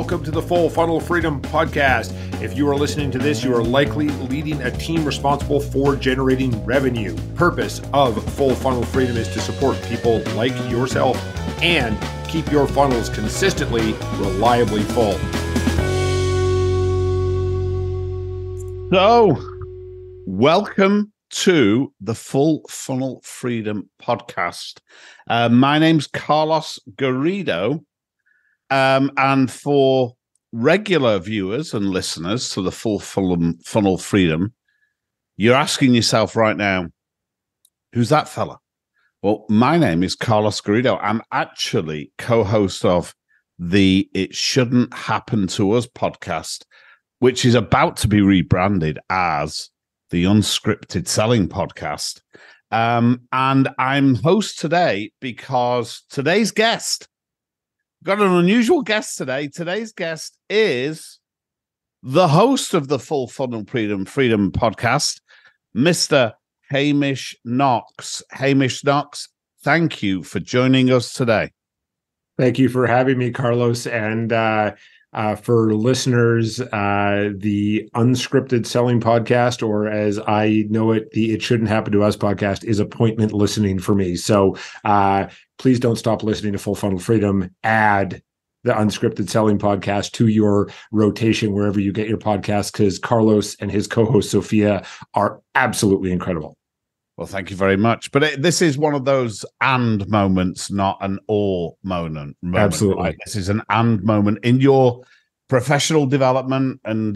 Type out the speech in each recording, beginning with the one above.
welcome to the Full Funnel Freedom Podcast. If you are listening to this, you are likely leading a team responsible for generating revenue. Purpose of Full Funnel Freedom is to support people like yourself and keep your funnels consistently, reliably full. So, welcome to the Full Funnel Freedom Podcast. My name's Carlos Garrido. And for regular viewers and listeners to the Full Funnel Freedom, you're asking yourself right now, who's that fella? Well, my name is Carlos Garrido. I'm actually co-host of the It Shouldn't Happen to Us podcast, which is about to be rebranded as the Unscripted Selling Podcast. And I'm host today because today's guest, got an unusual guest today. Today's guest is the host of the Full Funnel Freedom podcast, Mr. Hamish Knox. Hamish Knox, thank you for joining us today. Thank you for having me, Carlos. And for listeners, the Unscripted Selling Podcast, or as I know it, the It Shouldn't Happen to Us podcast, is appointment listening for me. So please don't stop listening to Full Funnel Freedom. Add the Unscripted Selling Podcast to your rotation wherever you get your podcasts, because Carlos and his co-host Sofía are absolutely incredible. Well, thank you very much. But this is one of those and moments, not an or moment. Absolutely. Right? This is an and moment in your professional development and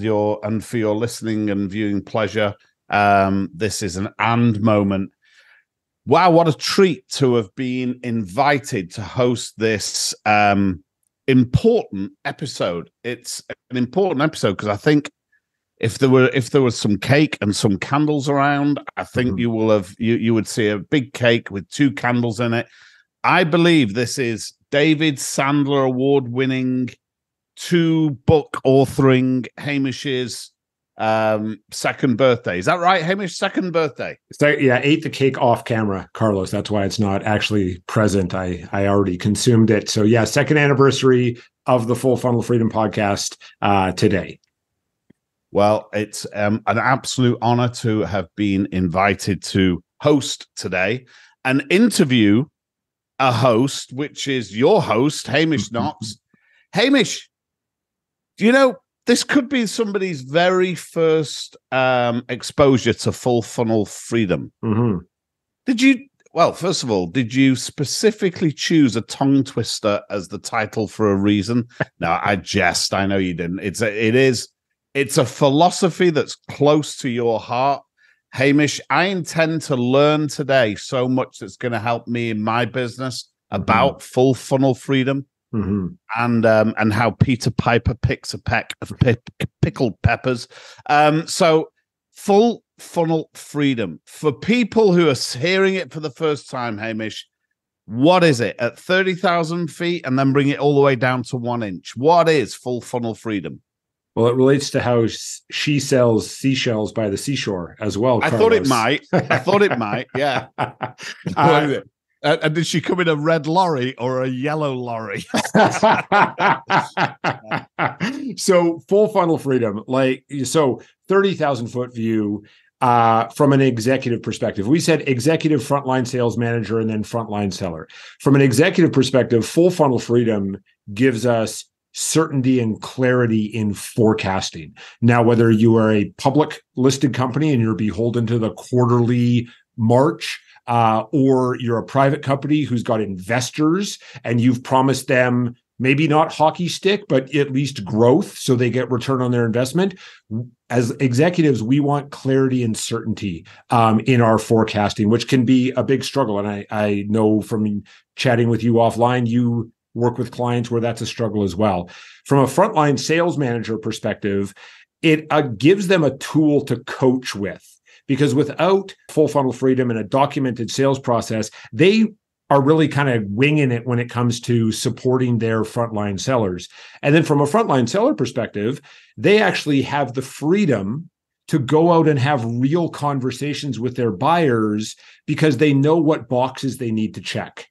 for your listening and viewing pleasure. This is an and moment. Wow, what a treat to have been invited to host this important episode. It's an important episode because I think if there was some cake and some candles around, I think you would see a big cake with two candles in it. I believe this is David Sandler award-winning, 2-book authoring Hamish's second birthday. Is that right, Hamish? Second birthday. So, yeah, ate the cake off camera, Carlos. That's why it's not actually present. I already consumed it. So yeah, second anniversary of the Full Funnel Freedom podcast today. Well, it's an absolute honor to have been invited to host today and interview a host, which is your host, Hamish Knox. Hamish, do you know, this could be somebody's very first exposure to Full Funnel Freedom. First of all, did you specifically choose a tongue twister as the title for a reason? No, I jest. I know you didn't. It's a philosophy that's close to your heart. Hamish, I intend to learn today so much that's going to help me in my business about Full Funnel Freedom. And how Peter Piper picks a peck of pickled peppers. So Full Funnel Freedom. For people who are hearing it for the first time, Hamish, what is it? At 30,000 feet and then bring it all the way down to 1 inch. What is Full Funnel Freedom? Well, it relates to how she sells seashells by the seashore as well, Carlos. I thought it might. Yeah. And did she come in a red lorry or a yellow lorry? So Full Funnel Freedom, 30,000 foot view from an executive perspective. We said executive, frontline sales manager, and then frontline seller. From an executive perspective, Full Funnel Freedom gives us certainty and clarity in forecasting. Now, whether you are a public listed company and you're beholden to the quarterly March, or you're a private company who's got investors and you've promised them maybe not hockey stick, but at least growth so they get return on their investment. As executives, we want clarity and certainty in our forecasting, which can be a big struggle. And I know from chatting with you offline, you work with clients where that's a struggle as well. From a frontline sales manager perspective, it gives them a tool to coach with, because without Full Funnel Freedom and a documented sales process, they are really kind of winging it when it comes to supporting their frontline sellers. And then from a frontline seller perspective, they actually have the freedom to go out and have real conversations with their buyers because they know what boxes they need to check.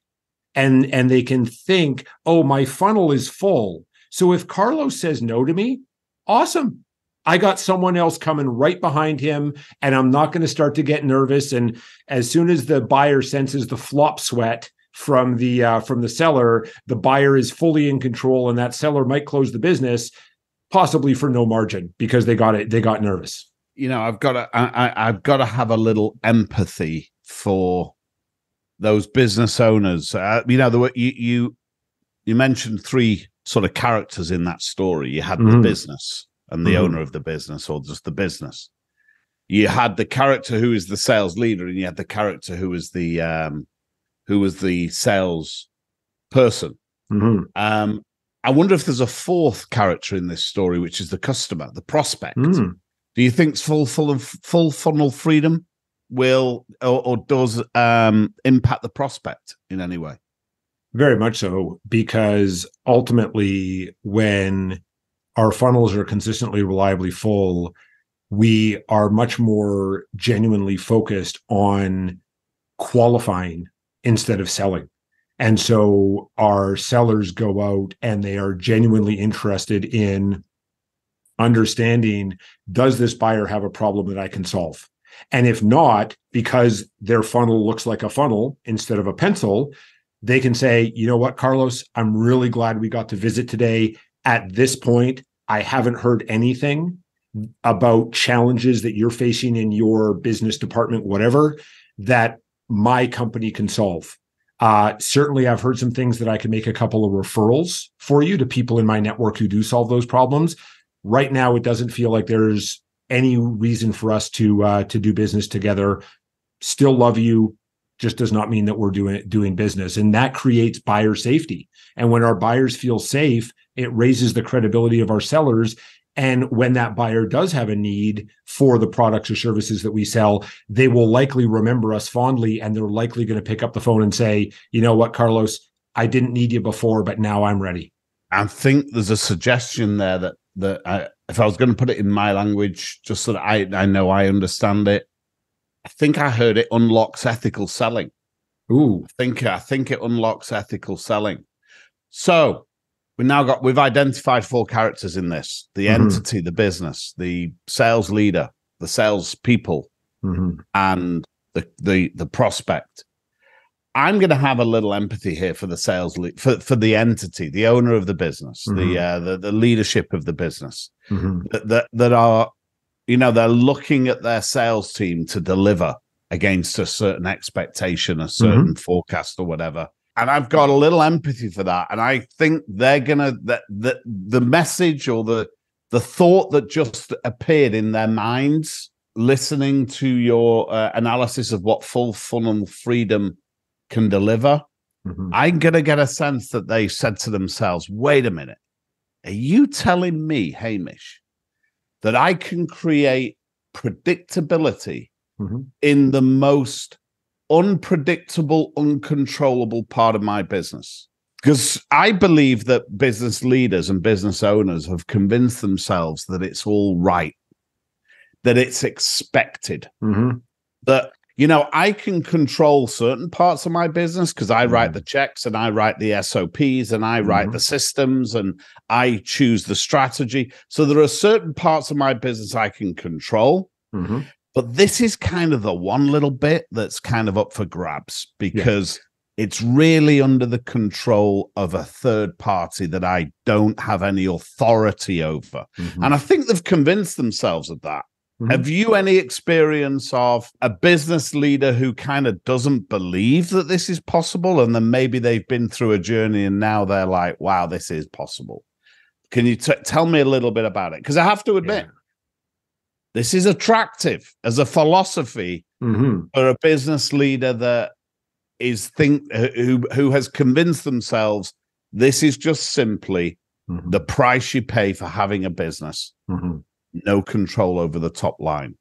And they can think, oh, my funnel is full, So if Carlos says no to me, awesome. I got someone else coming right behind him, and I'm not going to start to get nervous. And as soon as the buyer senses the flop sweat from the seller, the buyer is fully in control, and that seller might close the business, possibly for no margin, because they got nervous. I've got to have a little empathy for those business owners. You mentioned three sort of characters in that story. You had the business and the owner of the business, or just the business. You had the character who is the sales leader, and you had the character who was the sales person. I wonder if there's a fourth character in this story, which is the customer, the prospect. Do you think full funnel freedom will or does impact the prospect in any way? Very much so, because ultimately, when our funnels are consistently, reliably full, we are much more genuinely focused on qualifying instead of selling. And so our sellers go out and they are genuinely interested in understanding, does this buyer have a problem that I can solve? And if not, because their funnel looks like a funnel instead of a pencil, they can say, you know what, Carlos, I'm really glad we got to visit today. At this point, I haven't heard anything about challenges that you're facing in your business department, whatever, that my company can solve. Certainly, I've heard some things that I can make a couple of referrals for you to people in my network who do solve those problems. Right now, it doesn't feel like there's any reason for us to do business together. Still love you, just does not mean that we're doing business. And that creates buyer safety. And when our buyers feel safe, it raises the credibility of our sellers. And when that buyer does have a need for the products or services that we sell, they will likely remember us fondly, and they're likely going to pick up the phone and say, you know what, Carlos, I didn't need you before, but now I'm ready. I think there's a suggestion there that if I was going to put it in my language, just so that I know I understand it, I think I heard it unlocks ethical selling. Ooh. I think it unlocks ethical selling. So we've identified four characters in this: the entity, the business, the sales leader, the sales people, and the prospect. I'm going to have a little empathy here for the sales for the entity, the owner of the business, the leadership of the business, that are, they're looking at their sales team to deliver against a certain expectation, a certain forecast or whatever. And I've got a little empathy for that. And I think they're the message or the thought that just appeared in their minds, listening to your analysis of what full funnel freedom can deliver, I'm going to get a sense that they said to themselves, wait a minute, are you telling me, Hamish, that I can create predictability in the most unpredictable, uncontrollable part of my business? Because I believe that business leaders and business owners have convinced themselves that it's all right, that it's expected, that, I can control certain parts of my business because I write the checks and I write the SOPs and I write the systems and I choose the strategy. So there are certain parts of my business I can control. But this is kind of the one little bit that's kind of up for grabs because it's really under the control of a third party that I don't have any authority over. And I think they've convinced themselves of that. Have you any experience of a business leader who kind of doesn't believe that this is possible? And then maybe they've been through a journey and now they're like, wow, this is possible. Can you tell me a little bit about it? Because I have to admit, this is attractive as a philosophy for a business leader that is who has convinced themselves this is just simply the price you pay for having a business. No control over the top line.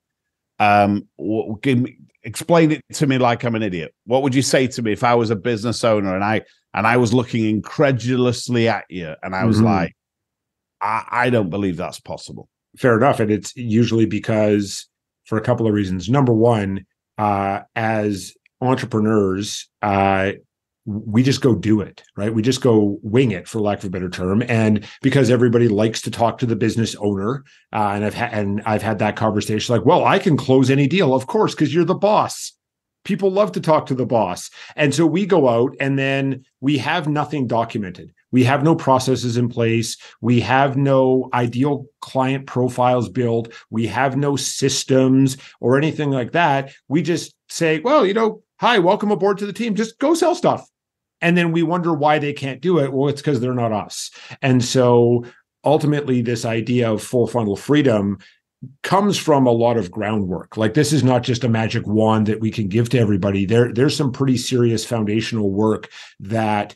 Explain it to me like I'm an idiot. What would you say to me if I was a business owner and I was looking incredulously at you and I was like, I don't believe that's possible. Fair enough. And it's usually because for a couple of reasons. Number one, as entrepreneurs, we just go do it, right? We just go wing it, for lack of a better term. And because everybody likes to talk to the business owner, and I've had that conversation like, well, I can close any deal, of course, because you're the boss. People love to talk to the boss. And so we go out and then we have nothing documented. We have no processes in place. We have no ideal client profiles built. We have no systems or anything like that. We just say, well, hi, welcome aboard to the team. Just go sell stuff. And then we wonder why they can't do it. Well, it's because they're not us. And so ultimately, this idea of full funnel freedom comes from a lot of groundwork. Like, this is not just a magic wand that we can give to everybody. There's some pretty serious foundational work that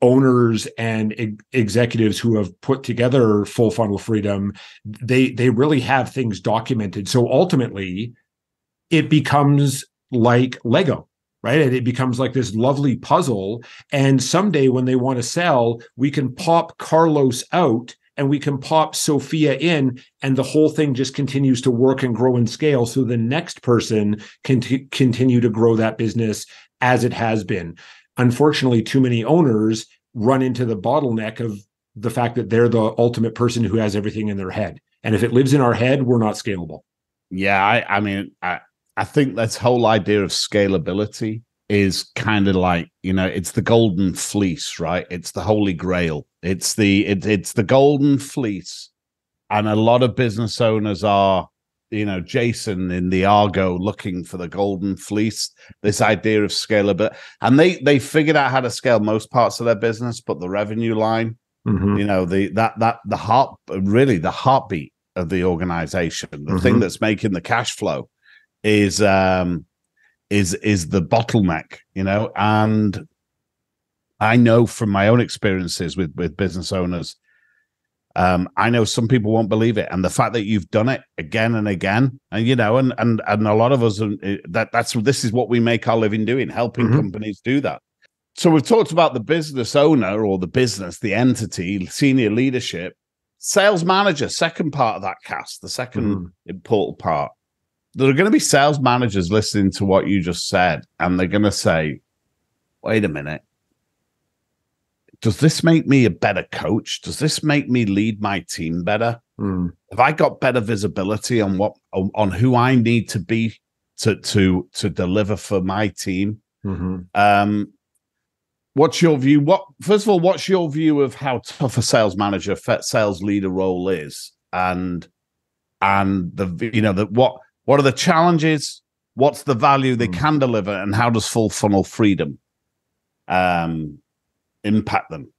owners and executives who have put together full funnel freedom, they really have things documented. So ultimately, it becomes like Lego. Right. And it becomes like this lovely puzzle. And someday when they want to sell, we can pop Carlos out and we can pop Sofía in, and the whole thing just continues to work and grow and scale. So the next person can continue to grow that business as it has been. Unfortunately, too many owners run into the bottleneck of the fact that they're the ultimate person who has everything in their head. And if it lives in our head, we're not scalable. Yeah. I think that whole idea of scalability is kind of like, it's the golden fleece, right? It's the holy grail. It's the golden fleece. And a lot of business owners are, Jason in the Argo looking for the golden fleece, this idea of scalability. And they figured out how to scale most parts of their business, but the revenue line, the heartbeat of the organization, the thing that's making the cash flow is the bottleneck, and I know from my own experiences with business owners, I know some people won't believe it, and the fact that you've done it again and again, and and a lot of us, this is what we make our living doing, helping companies do that. So we've talked about the business owner or the business, the entity, senior leadership, sales manager, second part of that cast, the second important part. There are going to be sales managers listening to what you just said, and they're going to say, wait a minute, does this make me a better coach? Does this make me lead my team better? Have I got better visibility on on who I need to be to deliver for my team? What's your view? First of all, what's your view of how tough a sales manager, sales leader role is, and what are the challenges? What's the value they can deliver, and how does full funnel freedom impact them?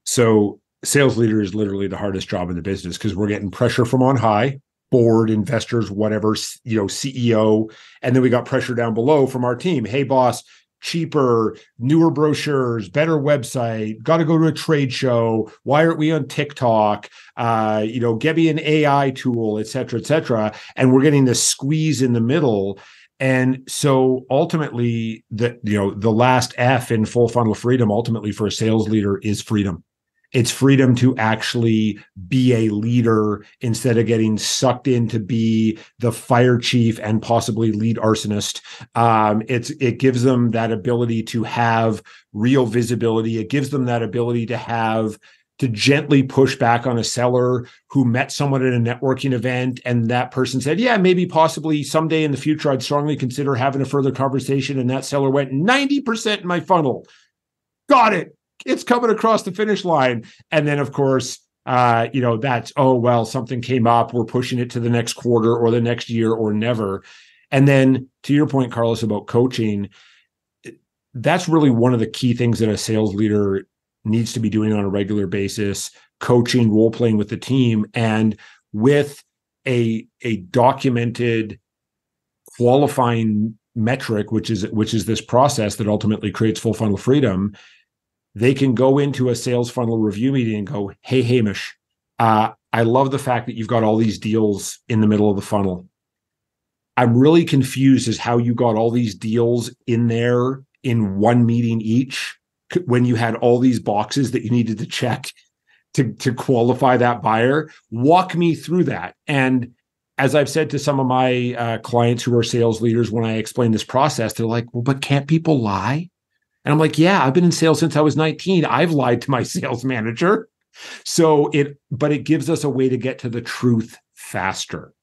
So sales leader is literally the hardest job in the business, because we're getting pressure from on high, board, investors, whatever, CEO, and then we got pressure down below from our team. Hey, boss, cheaper, newer brochures, better website, got to go to a trade show. Why aren't we on TikTok? Get me an AI tool, et cetera, and we're getting this squeeze in the middle. And so ultimately, the last F in full funnel freedom, ultimately for a sales leader, is freedom. It's freedom to actually be a leader instead of getting sucked in to be the fire chief and possibly lead arsonist. It gives them that ability to have real visibility. It gives them that ability to gently push back on a seller who met someone at a networking event, and that person said, yeah, maybe possibly someday in the future, I'd strongly consider having a further conversation. And that seller went 90% in my funnel. Got it. It's coming across the finish line. And then, of course, that's, oh, well, something came up. We're pushing it to the next quarter or the next year or never. And then to your point, Carlos, about coaching, that's really one of the key things that a sales leader needs to be doing on a regular basis, coaching, role playing with the team, and with a documented qualifying metric, which is this process that ultimately creates full funnel freedom. They can go into a sales funnel review meeting and go, hey, Hamish, I love the fact that you've got all these deals in the middle of the funnel. I'm really confused as how you got all these deals in there in one meeting each, when you had all these boxes that you needed to check to qualify that buyer. Walk me through that. And as I've said to some of my clients who are sales leaders, when I explain this process, they're like, well, but can't people lie? And I'm like, yeah, I've been in sales since I was 19. I've lied to my sales manager. But it gives us a way to get to the truth faster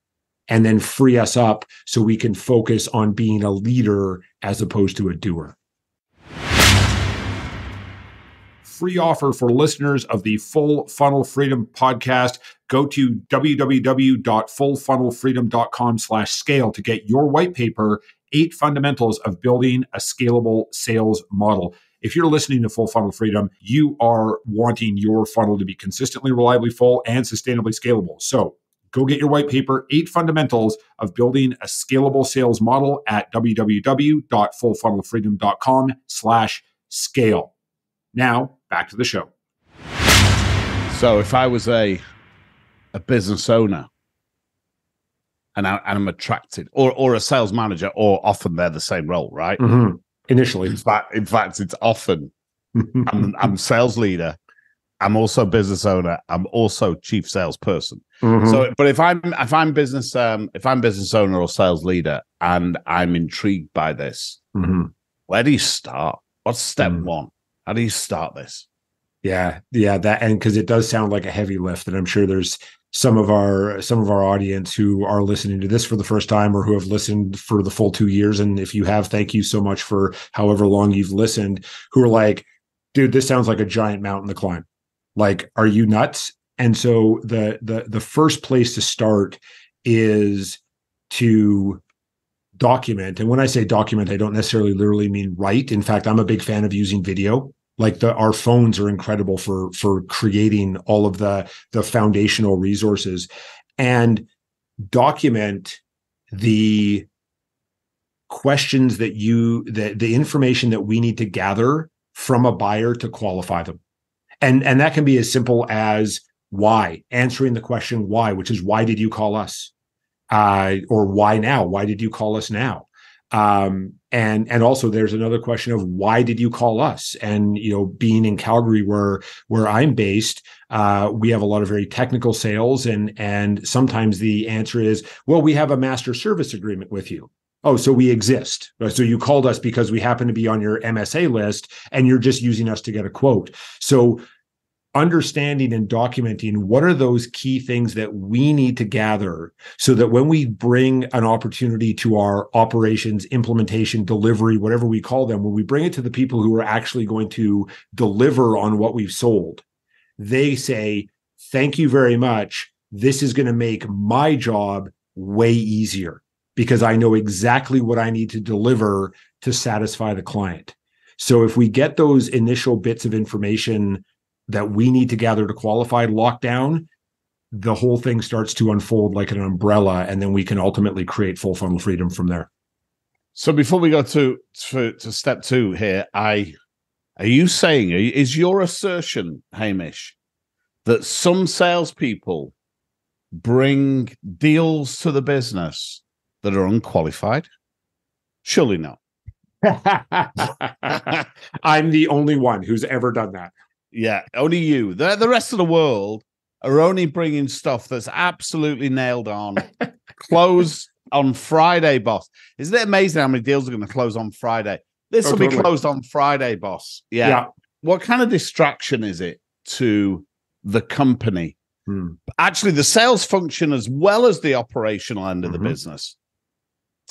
and then free us up so we can focus on being a leader as opposed to a doer. Free offer for listeners of the Full Funnel Freedom podcast. Go to www.fullfunnelfreedom.com/scale to get your white paper, 8 fundamentals of building a scalable sales model. If you're listening to Full Funnel Freedom, you are wanting your funnel to be consistently, reliably full and sustainably scalable. So go get your white paper, 8 fundamentals of building a scalable sales model at www.fullfunnelfreedom.com/scale. Now, back to the show. So if I was a business owner and I'm attracted, or a sales manager, or often they're the same role, right? Mm-hmm. Initially. In fact, it's often I'm sales leader. I'm also business owner. I'm also chief salesperson. Mm-hmm. So, but if I'm business owner or sales leader, and I'm intrigued by this, where do you start? What's step one? How do you start this? Yeah, that, and because it does sound like a heavy lift, and I'm sure there's some of our audience who are listening to this for the first time or who have listened for the full 2 years. And if you have, thank you so much for however long you've listened, who are like, dude, this sounds like a giant mountain to climb. Like, are you nuts? And so the first place to start is to document. And when I say document, I don't necessarily literally mean write. In fact, I'm a big fan of using video. Like our phones are incredible for creating all of the foundational resources, and document the questions that the information that we need to gather from a buyer to qualify them. And that can be as simple as why, answering the question why, which is, why did you call us? Or why now? Why did you call us now? And also there's another question of, why did you call us? And, being in Calgary where I'm based, we have a lot of very technical sales, and sometimes the answer is, well, we have a master service agreement with you. Oh, so we exist. So you called us because we happen to be on your MSA list, and you're just using us to get a quote. So understanding and documenting what are those key things that we need to gather so that when we bring an opportunity to our operations, implementation, delivery, whatever we call them, when we bring it to the people who are actually going to deliver on what we've sold, they say, thank you very much. This is going to make my job way easier because I know exactly what I need to deliver to satisfy the client. So if we get those initial bits of information that we need to gather to qualify locked down, the whole thing starts to unfold like an umbrella, and then we can ultimately create full funnel freedom from there. So before we go to step 2 here, is your assertion, Hamish, that some salespeople bring deals to the business that are unqualified? Surely not. I'm the only one who's ever done that. Yeah, only you. The rest of the world are only bringing stuff that's absolutely nailed on. Close on Friday, boss. Isn't it amazing how many deals are going to close on Friday? This will be closed on Friday, boss. Yeah. What kind of distraction is it to the company? Actually, the sales function as well as the operational end of the business.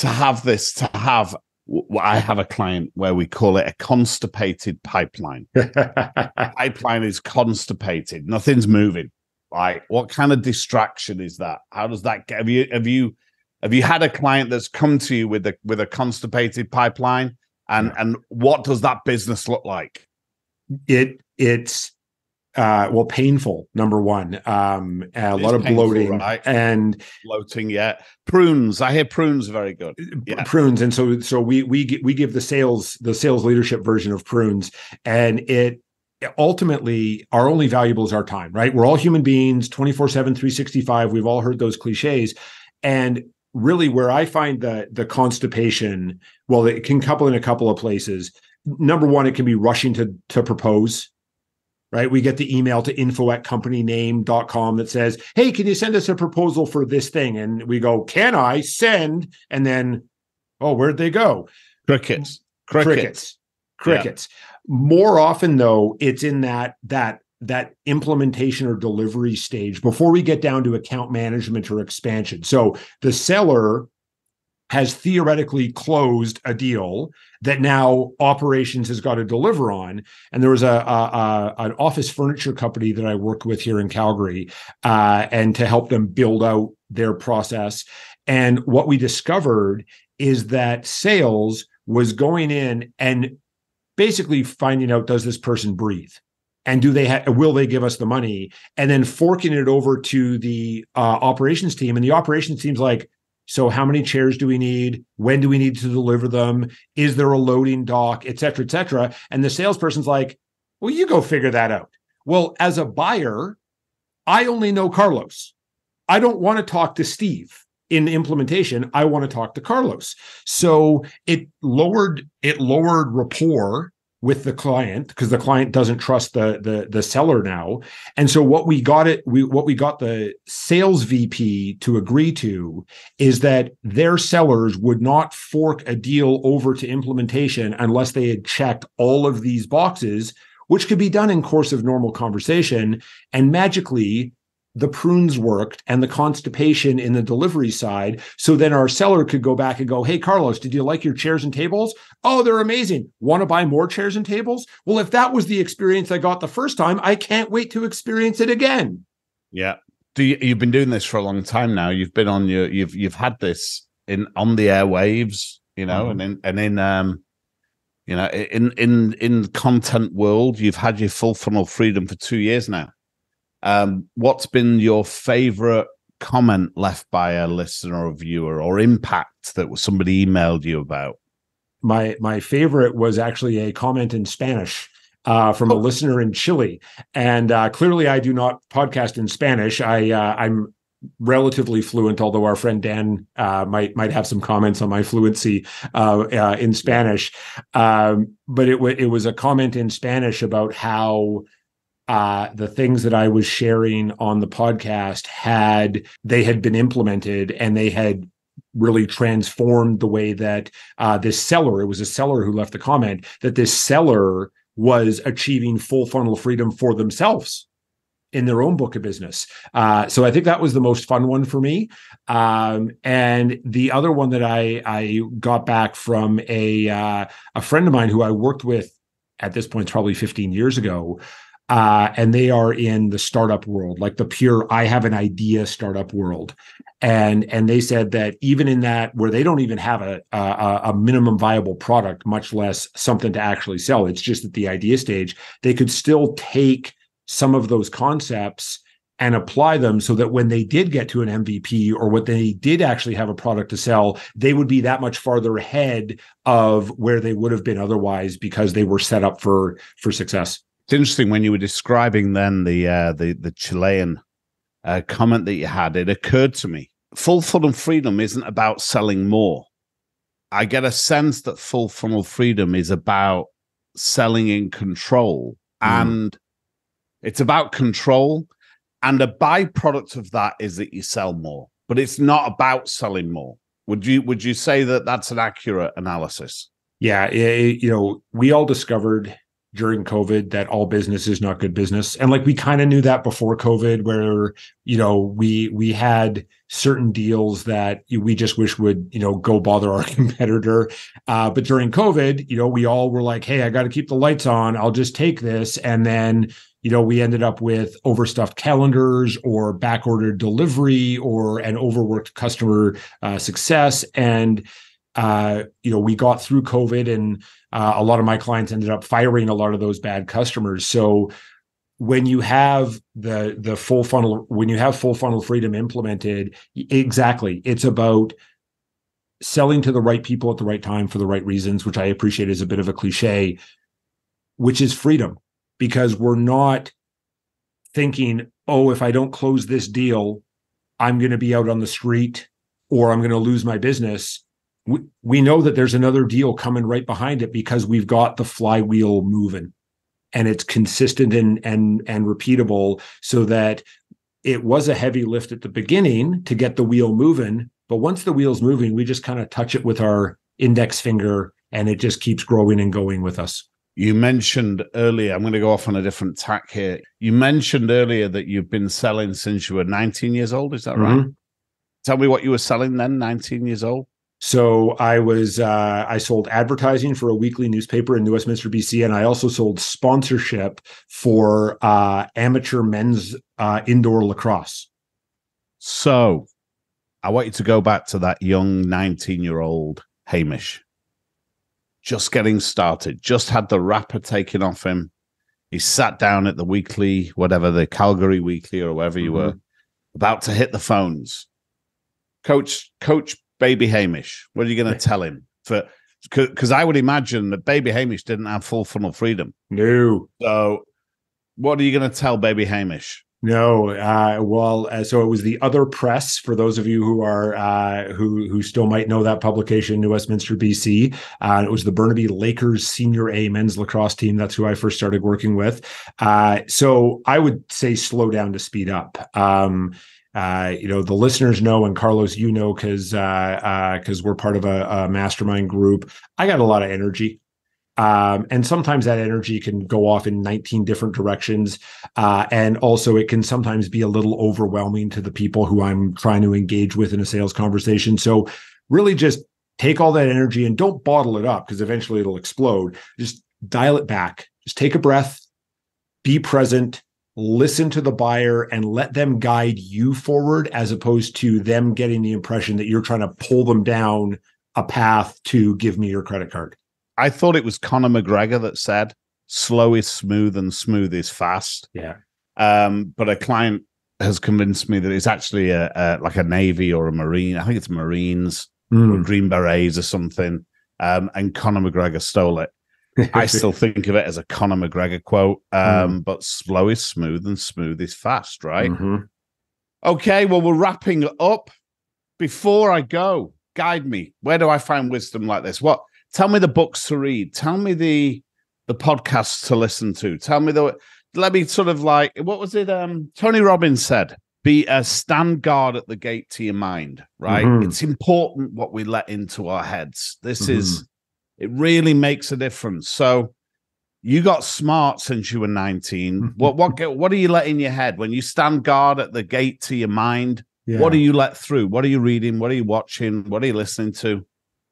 I have a client where we call it a constipated pipeline. Pipeline is constipated. Nothing's moving. Like, what kind of distraction is that? How does that get? Have you had a client that's come to you with a constipated pipeline? And what does that business look like? It's painful, number one. A lot of bloating, right? And bloating. Yeah, prunes. I hear prunes are very good. Yeah. Prunes, and so we give the sales leadership version of prunes, and it ultimately our only valuable is our time. Right? We're all human beings, 24/7, 365. We've all heard those cliches, and really, where I find the constipation, well, it can couple in a couple of places. Number one, it can be rushing to propose. Right? We get the email to info@companyname.com that says, hey, can you send us a proposal for this thing? And we go, can I send? And then, oh, where'd they go? Crickets. Crickets. More often, though, it's in that implementation or delivery stage before we get down to account management or expansion. So the seller has theoretically closed a deal that now operations has got to deliver on. And there was an office furniture company that I worked with here in Calgary, and to help them build out their process. And what we discovered is that sales was going in and basically finding out, does this person breathe? And will they give us the money? And then forking it over to the operations team. And the operations team's like, so how many chairs do we need? When do we need to deliver them? Is there a loading dock, et cetera, et cetera? And the salesperson's like, well, you go figure that out. Well, as a buyer, I only know Carlos. I don't want to talk to Steve in implementation. I want to talk to Carlos. So it lowered rapport with the client, because the client doesn't trust the seller now. And so what we got the sales VP to agree to is that their sellers would not fork a deal over to implementation unless they had checked all of these boxes, which could be done in course of normal conversation. And magically, the prunes worked and the constipation in the delivery side. So then our seller could go back and go, hey, Carlos, did you like your chairs and tables? Oh, they're amazing. Want to buy more chairs and tables? Well, if that was the experience I got the first time, I can't wait to experience it again. Yeah. You've been doing this for a long time now. You've been on you've had this on the airwaves, and in content world, you've had your full funnel freedom for 2 years now. What's been your favorite comment left by a listener or viewer, or impact that somebody emailed you about? My favorite was actually a comment in Spanish from a listener in Chile. And clearly I do not podcast in Spanish. I'm relatively fluent, although our friend Dan might have some comments on my fluency in Spanish. But it was a comment in Spanish about how the things that I was sharing on the podcast had been implemented, and they had really transformed the way that this seller, it was a seller who left the comment, that this seller was achieving full funnel freedom for themselves in their own book of business. So I think that was the most fun one for me. And the other one that I got back from a friend of mine who I worked with at this point, probably 15 years ago, and they are in the startup world, like the pure, I have an idea startup world. And they said that even in that, where they don't even have a minimum viable product, much less something to actually sell, it's just at the idea stage, they could still take some of those concepts and apply them so that when they did get to an MVP, or when they did actually have a product to sell, they would be that much farther ahead of where they would have been otherwise, because they were set up for success. It's interesting when you were describing then the Chilean comment that you had, it occurred to me, full funnel freedom isn't about selling more. I get a sense that full funnel freedom is about selling in control, and it's about control. And a byproduct of that is that you sell more, but it's not about selling more. Would you say that that's an accurate analysis? Yeah, we all discovered during COVID that all business is not good business. And like, we kind of knew that before COVID, where, we had certain deals that we just wish would, go bother our competitor. But during COVID, we all were like, hey, I got to keep the lights on. I'll just take this. And then, we ended up with overstuffed calendars, or back-ordered delivery, or an overworked customer success. And we got through COVID, and a lot of my clients ended up firing a lot of those bad customers. So when you have the full funnel, when you have full funnel freedom implemented, exactly, it's about selling to the right people at the right time for the right reasons, which I appreciate is a bit of a cliche, which is freedom, because we're not thinking, oh, if I don't close this deal, I'm going to be out on the street, or I'm going to lose my business. We know that there's another deal coming right behind it, because we've got the flywheel moving, and it's consistent and repeatable, so that it was a heavy lift at the beginning to get the wheel moving. But once the wheel's moving, we just kind of touch it with our index finger and it just keeps growing and going with us. You mentioned earlier, I'm going to go off on a different tack here. You mentioned earlier that you've been selling since you were 19 years old. Is that right? Tell me what you were selling then, 19 years old. So I sold advertising for a weekly newspaper in New Westminster, BC, and I also sold sponsorship for amateur men's indoor lacrosse. So I want you to go back to that young 19-year-old Hamish. Just getting started, just had the wrapper taken off him. He sat down at the weekly, whatever, the Calgary Weekly or wherever you were, about to hit the phones. Coach Baby Hamish, what are you going to tell him? Because I would imagine that Baby Hamish didn't have full funnel freedom. No. So what are you going to tell Baby Hamish? No, so it was the Other Press, for those of you who are who still might know that publication, New Westminster, BC. It was the Burnaby Lakers Senior A men's lacrosse team. That's who I first started working with. So I would say slow down to speed up. The listeners know, and Carlos, you know, because we're part of a mastermind group. I got a lot of energy. And sometimes that energy can go off in 19 different directions. And also it can sometimes be a little overwhelming to the people who I'm trying to engage with in a sales conversation. So really just take all that energy and don't bottle it up, because eventually it'll explode. Just dial it back. Just take a breath, be present, listen to the buyer, and let them guide you forward, as opposed to them getting the impression that you're trying to pull them down a path to give me your credit card. I thought it was Conor McGregor that said, slow is smooth and smooth is fast. Yeah. But a client has convinced me that it's actually like a Navy or a Marine. I think it's Marines or Green Berets or something. And Conor McGregor stole it. I still think of it as a Conor McGregor quote. But slow is smooth and smooth is fast, right? Okay, well, we're wrapping up. Before I go, guide me. Where do I find wisdom like this? Tell me the books to read. Tell me the podcasts to listen to. Tell me let me sort of like, what was it? Tony Robbins said, be a stand guard at the gate to your mind, right? It's important what we let into our heads. It really makes a difference. So you got smart since you were 19. What do you let in your head when you stand guard at the gate to your mind? Yeah. What do you let through? What are you reading? What are you watching? What are you listening to?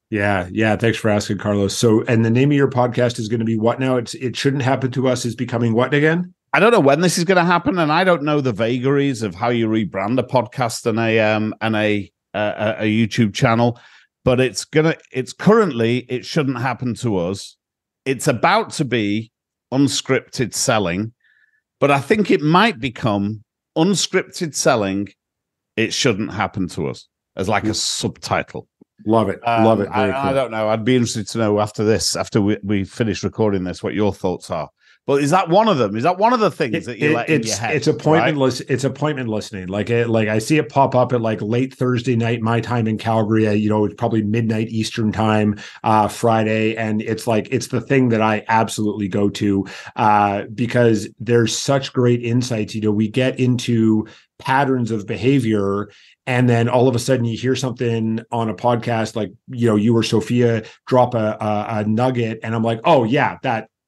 Yeah. Thanks for asking, Carlos. So, and the name of your podcast is going to be what now? It Shouldn't Happen to Us is becoming what again? I don't know when this is going to happen, and I don't know the vagaries of how you rebrand a podcast and a YouTube channel. But it's currently It Shouldn't Happen to Us. It's about to be unscripted selling, but I think it might become unscripted selling. It Shouldn't Happen to Us as like a subtitle. Love it. Love it. Very cool. I don't know. I'd be interested to know after we finish recording this, what your thoughts are. But is that one of them? Is that one of the things that you let in your head? It's appointment It's appointment listening. Like I see it pop up at like late Thursday night, my time in Calgary. It's probably midnight Eastern time, Friday, and it's the thing that I absolutely go to because there's such great insights. We get into patterns of behavior, and then all of a sudden you hear something on a podcast, like you or Sofía drop a nugget, and I'm like, oh yeah,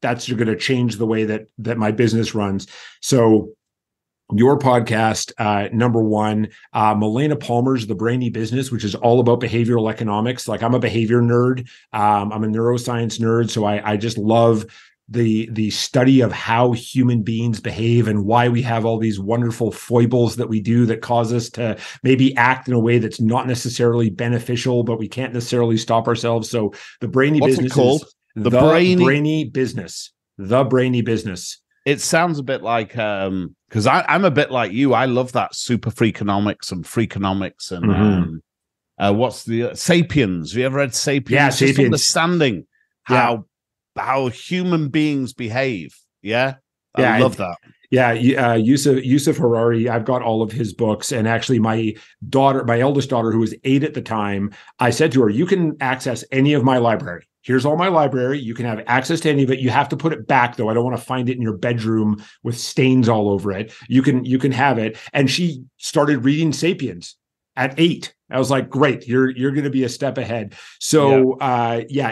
that's going to change the way that my business runs. So your podcast, number one, Milena Palmer's The Brainy Business, which is all about behavioral economics. Like, I'm a behavior nerd. I'm a neuroscience nerd. So I just love the study of how human beings behave and why we have all these wonderful foibles that we do that cause us to maybe act in a way that's not necessarily beneficial, but we can't necessarily stop ourselves. So The Brainy What's Business it called? The brainy business. The Brainy Business. It sounds a bit like because I'm a bit like you. I love that super freakonomics and freakonomics and what's the Sapiens? Have you ever read Sapiens? Yeah, Just Sapiens. Understanding how human beings behave. I love that. Yeah, Yusuf Harari. I've got all of his books, and actually, my eldest daughter, who was 8 at the time, I said to her, "You can access any of my library. Here's all my library. You can have access to any of it. You have to put it back, though. I don't want to find it in your bedroom with stains all over it. You can have it." And she started reading *Sapiens* at 8. I was like, great, you're going to be a step ahead. So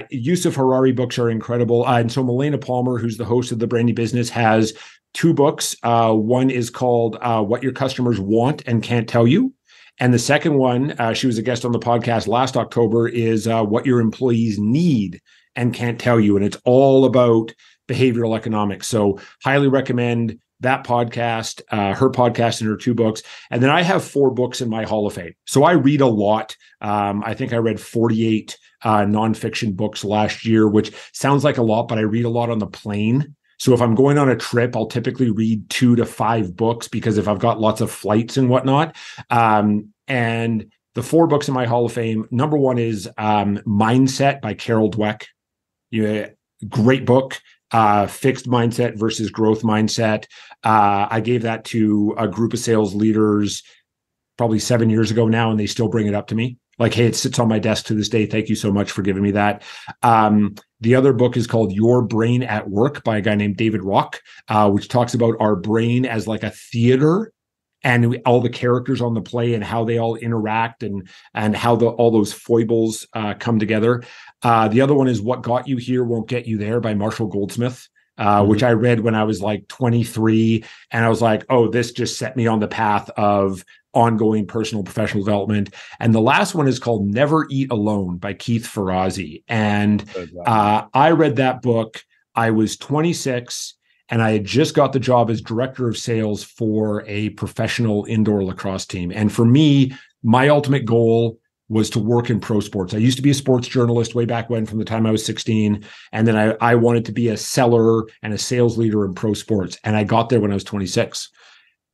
Yusuf Harari books are incredible. And so Milena Palmer, who's the host of The Brandy Business, has two books. One is called What Your Customers Want and Can't Tell You. And the second one, she was a guest on the podcast last October, is What Your Employees Need and Can't Tell You. And it's all about behavioral economics. So highly recommend that podcast, her podcast, and her two books. And then I have 4 books in my Hall of Fame. So I read a lot. I think I read 48 nonfiction books last year, which sounds like a lot, but I read a lot on the plane. So if I'm going on a trip, I'll typically read 2 to 5 books because if I've got lots of flights and whatnot. And the 4 books in my Hall of Fame, number 1 is Mindset by Carol Dweck. Great book. Fixed mindset versus growth mindset. I gave that to a group of sales leaders probably 7 years ago now, and they still bring it up to me. Like, hey, it sits on my desk to this day. Thank you so much for giving me that. The other book is called Your Brain at Work by a guy named David Rock, which talks about our brain as like a theater and all the characters on the play and how they all interact and how all those foibles come together. The other one is What Got You Here Won't Get You There by Marshall Goldsmith, which I read when I was like 23. And I was like, oh, this just set me on the path of ongoing personal professional development. And the last one is called Never Eat Alone by Keith Ferrazzi. And I read that book. I was 26. And I had just got the job as director of sales for a professional indoor lacrosse team. And for me, my ultimate goal was to work in pro sports. I used to be a sports journalist way back when, from the time I was 16. And then I wanted to be a seller and a sales leader in pro sports. And I got there when I was 26.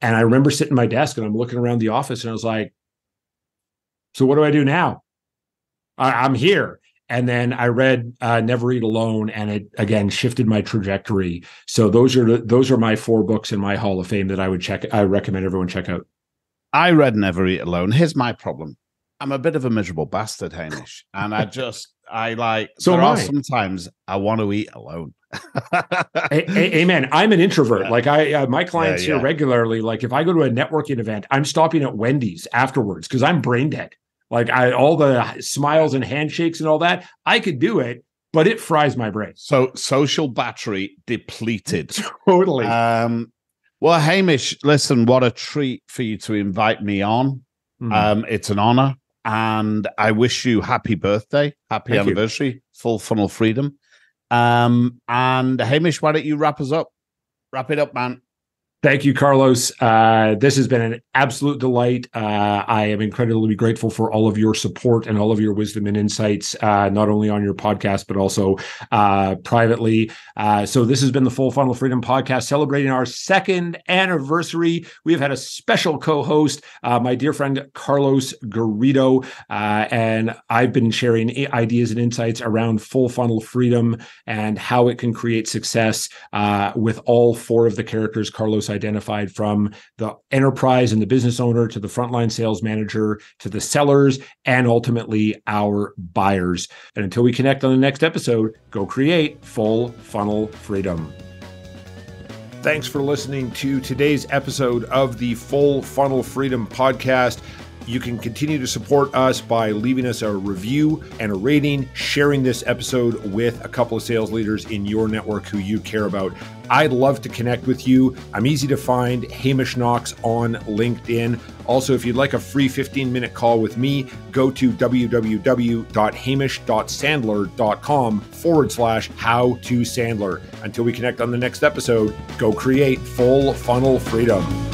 And I remember sitting at my desk and I'm looking around the office and I was like, so what do I do now? I'm here. And then I read Never Eat Alone, and it again shifted my trajectory. So those are my 4 books in my Hall of Fame that I recommend everyone check out. I read Never Eat Alone. Here's my problem. I'm a bit of a miserable bastard, Hamish. And sometimes I want to eat alone. Amen. I'm an introvert. Yeah. Like my clients here regularly, like if I go to a networking event, I'm stopping at Wendy's afterwards because I'm brain dead. Like all the smiles and handshakes and all that, I could do it, but it fries my brain. So social battery depleted. Totally. Well, Hamish, listen, what a treat for you to invite me on. It's an honor. And I wish you happy birthday, happy anniversary, full funnel freedom. And Hamish, why don't you wrap us up? Wrap it up, man. Thank you, Carlos. This has been an absolute delight. I am incredibly grateful for all of your support and all of your wisdom and insights, not only on your podcast, but also privately. So this has been the Full Funnel Freedom Podcast, celebrating our 2nd anniversary. We have had a special co-host, my dear friend, Carlos Garrido, and I've been sharing ideas and insights around full funnel freedom and how it can create success with all 4 of the characters Carlos identified, from the enterprise and the business owner to the frontline sales manager to the sellers and ultimately our buyers. And until we connect on the next episode, go create full funnel freedom. Thanks for listening to today's episode of the Full Funnel Freedom Podcast. You can continue to support us by leaving us a review and a rating, sharing this episode with a couple of sales leaders in your network who you care about. I'd love to connect with you. I'm easy to find, Hamish Knox on LinkedIn. Also, if you'd like a free 15-minute call with me, go to www.hamish.sandler.com/how-to-sandler. Until we connect on the next episode, go create full funnel freedom.